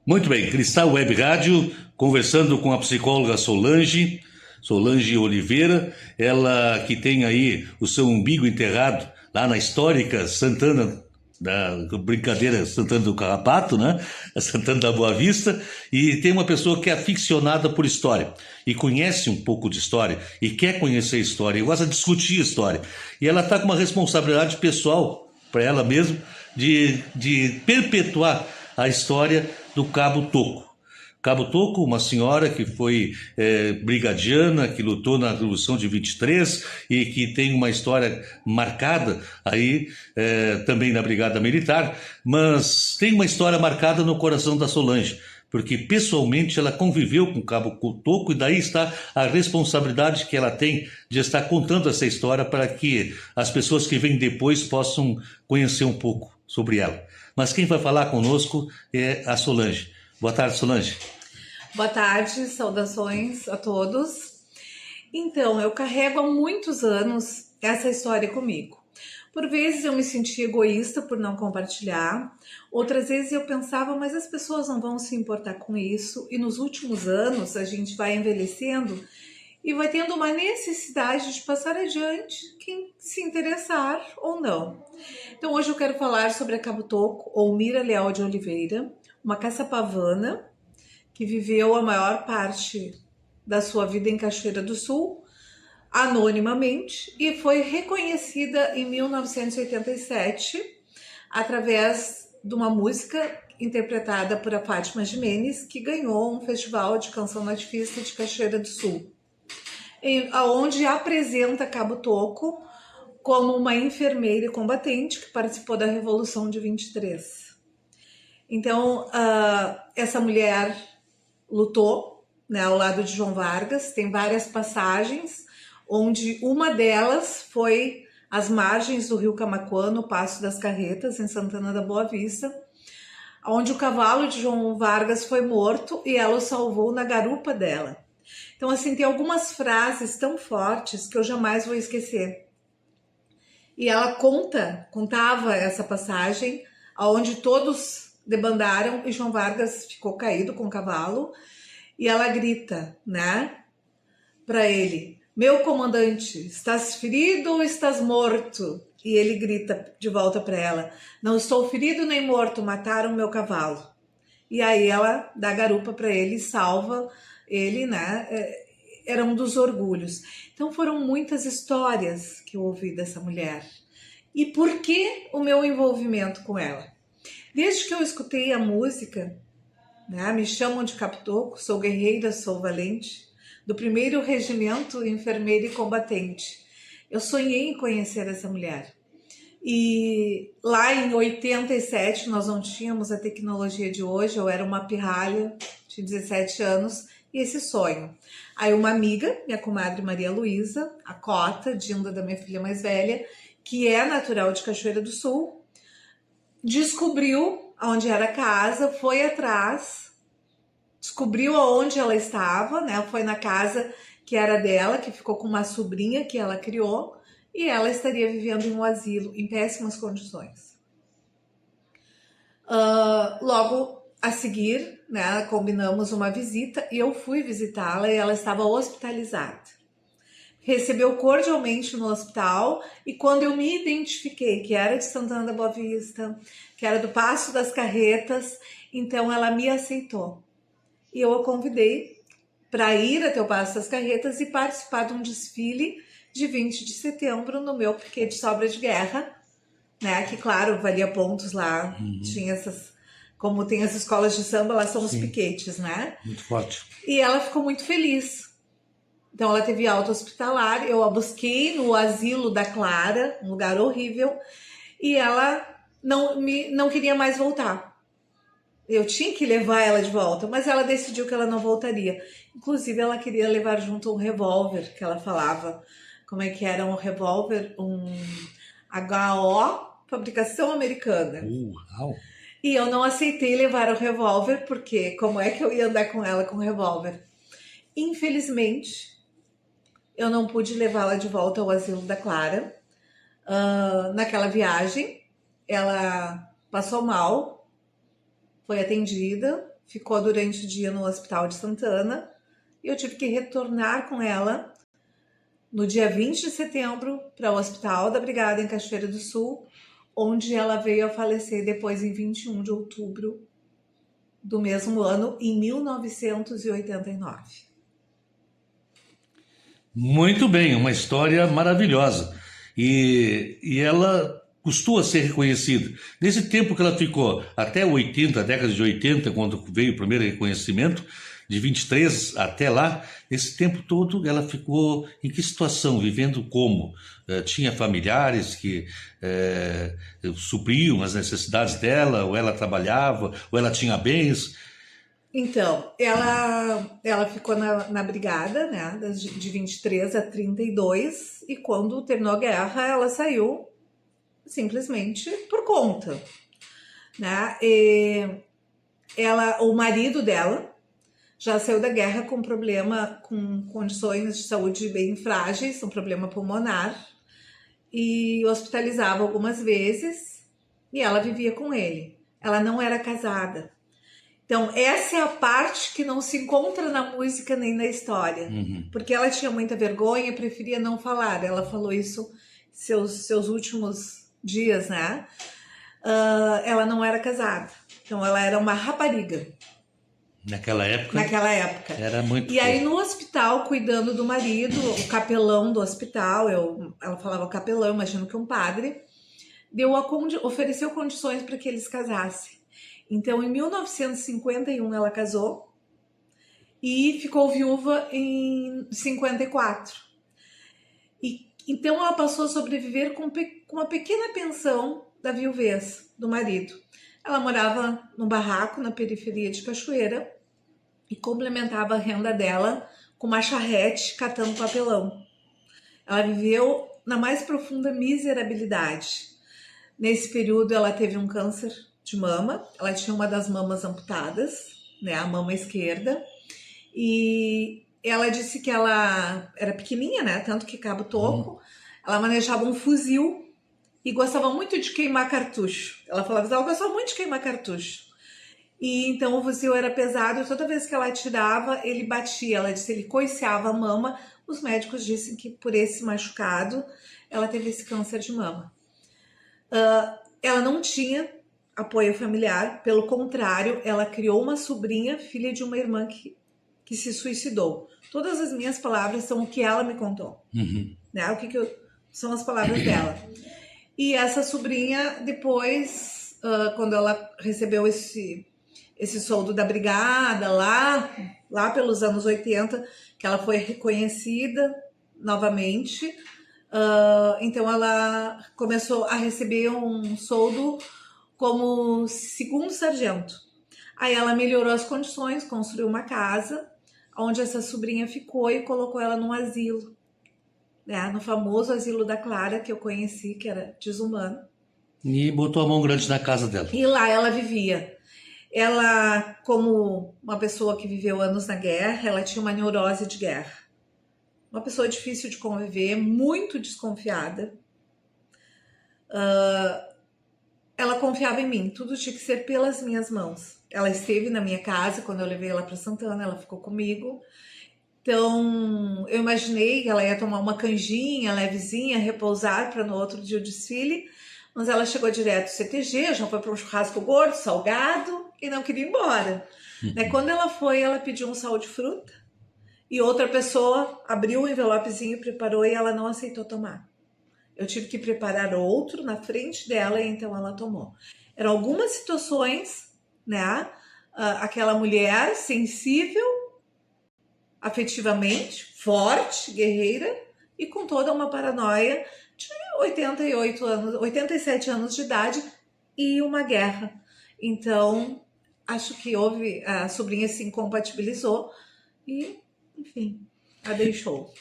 Muito bem, Cristal Web Rádio, conversando com a psicóloga Solange Oliveira, ela que tem aí o seu umbigo enterrado lá na histórica Santana, da brincadeira Santana do Carrapato, né? A Santana da Boa Vista, e tem uma pessoa que é aficionada por história e conhece um pouco de história e quer conhecer história e gosta de discutir história. E ela está com uma responsabilidade pessoal para ela mesma de perpetuar a história do Cabo Toco. Cabo Toco, uma senhora que foi brigadiana, que lutou na Revolução de 23 e que tem uma história marcada aí também na Brigada Militar, mas tem uma história marcada no coração da Solange, porque pessoalmente ela conviveu com o Cabo Toco e daí está a responsabilidade que ela tem de estar contando essa história para que as pessoas que vêm depois possam conhecer um pouco sobre ela. Mas quem vai falar conosco é a Solange. Boa tarde, Solange. Boa tarde, saudações a todos. Então, eu carrego há muitos anos essa história comigo. Por vezes eu me sentia egoísta por não compartilhar, outras vezes eu pensava, mas as pessoas não vão se importar com isso, e nos últimos anos a gente vai envelhecendo e vai tendo uma necessidade de passar adiante quem se interessar ou não. Então hoje eu quero falar sobre a Cabo Toco, ou Mira Leal de Oliveira, uma caçapavana que viveu a maior parte da sua vida em Cachoeira do Sul, anonimamente, e foi reconhecida em 1987 através de uma música interpretada por a Fátima Jimenez, que ganhou um festival de canção nativista de Cachoeira do Sul, onde apresenta Cabo Toco como uma enfermeira e combatente que participou da Revolução de 23. Então, essa mulher lutou, né, ao lado de João Vargas. Tem várias passagens, onde uma delas foi às margens do rio Camaquã, no Passo das Carretas, em Santana da Boa Vista, onde o cavalo de João Vargas foi morto e ela o salvou na garupa dela. Então, assim, tem algumas frases tão fortes que eu jamais vou esquecer. E ela contava essa passagem, onde todos debandaram e João Vargas ficou caído com o cavalo, e ela grita, né, para ele: meu comandante, estás ferido ou estás morto? E ele grita de volta para ela: não estou ferido nem morto, mataram meu cavalo. E aí ela dá garupa para ele e salva ele, né? Era um dos orgulhos. Então foram muitas histórias que eu ouvi dessa mulher. E por que o meu envolvimento com ela? Desde que eu escutei a música, né, me chamam de Cabo Toco, sou guerreira, sou valente, do 1º Regimento Enfermeira e Combatente. Eu sonhei em conhecer essa mulher. E lá em 87 nós não tínhamos a tecnologia de hoje, eu era uma pirralha, tinha 17 anos, e esse sonho. Aí uma amiga, minha comadre Maria Luísa, a Cota, dinda da minha filha mais velha, que é natural de Cachoeira do Sul, descobriu onde era a casa, foi atrás, descobriu aonde ela estava, né? Foi na casa que era dela, que ficou com uma sobrinha que ela criou, e ela estaria vivendo em um asilo em péssimas condições. Logo a seguir, né, combinamos uma visita e eu fui visitá-la e ela estava hospitalizada. Recebeu cordialmente no hospital, e quando eu me identifiquei que era de Santana da Boa Vista, que era do Passo das Carretas, então ela me aceitou. E eu a convidei para ir até o Passo das Carretas e participar de um desfile de 20 de setembro no meu piquete de sobra de guerra, né? Que, claro, valia pontos lá, tinha essas... Como tem as escolas de samba, lá são os piquetes, né? Muito forte. E ela ficou muito feliz. Então ela teve alta hospitalar, eu a busquei no asilo da Clara, um lugar horrível, e ela não queria mais voltar. Eu tinha que levar ela de volta, mas ela decidiu que ela não voltaria. Inclusive ela queria levar junto um revólver, que ela falava. Como é que era um revólver? Um HO, fabricação americana. Uau! E eu não aceitei levar o revólver, porque como é que eu ia andar com ela com revólver? Infelizmente, eu não pude levá-la de volta ao asilo da Clara. Naquela viagem, ela passou mal, foi atendida, ficou durante o dia no Hospital de Santana e eu tive que retornar com ela no dia 20 de setembro para o Hospital da Brigada em Cachoeira do Sul, onde ela veio a falecer depois em 21 de outubro do mesmo ano, em 1989. Muito bem, uma história maravilhosa. E ela custou a ser reconhecida. Nesse tempo que ela ficou, até 80, a década de 80, quando veio o primeiro reconhecimento, de 23 até lá, esse tempo todo ela ficou em que situação? Vivendo como? Tinha familiares que supriam as necessidades dela, ou ela trabalhava, ou ela tinha bens? Então, ela ficou na brigada, né, de 23 a 32, e quando terminou a guerra, ela saiu simplesmente por conta, né? O marido dela já saiu da guerra com problema, com condições de saúde bem frágeis, um problema pulmonar, e hospitalizava algumas vezes, e ela vivia com ele. Ela não era casada. Então, essa é a parte que não se encontra na música nem na história. Porque ela tinha muita vergonha, preferia não falar. Ela falou isso seus últimos dias, né? Ela não era casada. Então, ela era uma rapariga. Naquela época? Naquela época. Era muito. E aí, no hospital, cuidando do marido, o capelão do hospital, ela falava capelão, imagino que um padre, ofereceu condições para que eles casassem. Então, em 1951, ela casou e ficou viúva em 54. Então, ela passou a sobreviver com uma pequena pensão da viuvez do marido. Ela morava num barraco na periferia de Cachoeira e complementava a renda dela com uma charrete catando papelão. Ela viveu na mais profunda miserabilidade. Nesse período, ela teve um câncer de mama, ela tinha uma das mamas amputadas, né, a mama esquerda, e ela disse que ela era pequenininha, né, tanto que cabo toco, ela manejava um fuzil e gostava muito de queimar cartucho. Ela falava que ela gostava muito de queimar cartucho. E então o fuzil era pesado e toda vez que ela atirava, ele batia. Ela disse que ele coiceava a mama. Os médicos disseram que por esse machucado, ela teve esse câncer de mama. Ela não tinha apoio familiar, pelo contrário, ela criou uma sobrinha, filha de uma irmã que se suicidou. Todas as minhas palavras são o que ela me contou, né? São as palavras dela. E essa sobrinha, depois, quando ela recebeu esse soldo da brigada, lá pelos anos 80, que ela foi reconhecida novamente, então ela começou a receber um soldo como segundo sargento. Aí ela melhorou as condições, construiu uma casa onde essa sobrinha ficou e colocou ela num asilo, né? No famoso asilo da Clara, que eu conheci, que era desumano. E botou a mão grande na casa dela. E lá ela vivia. Ela, como uma pessoa que viveu anos na guerra, ela tinha uma neurose de guerra. Uma pessoa difícil de conviver, muito desconfiada. Ela confiava em mim, tudo tinha que ser pelas minhas mãos. Ela esteve na minha casa quando eu levei ela para Santana, ela ficou comigo. Então, eu imaginei que ela ia tomar uma canjinha levezinha, repousar para no outro dia o desfile, mas ela chegou direto do CTG, já foi para um churrasco gordo, salgado, e não queria ir embora. Quando ela foi, ela pediu um sal de fruta, e outra pessoa abriu o envelopezinho, preparou, e ela não aceitou tomar. Eu tive que preparar outro na frente dela, e então ela tomou. Eram algumas situações, né? Aquela mulher sensível, afetivamente, forte, guerreira, e com toda uma paranoia de 87 anos de idade e uma guerra. Então, acho que a sobrinha se incompatibilizou e, enfim, a deixou.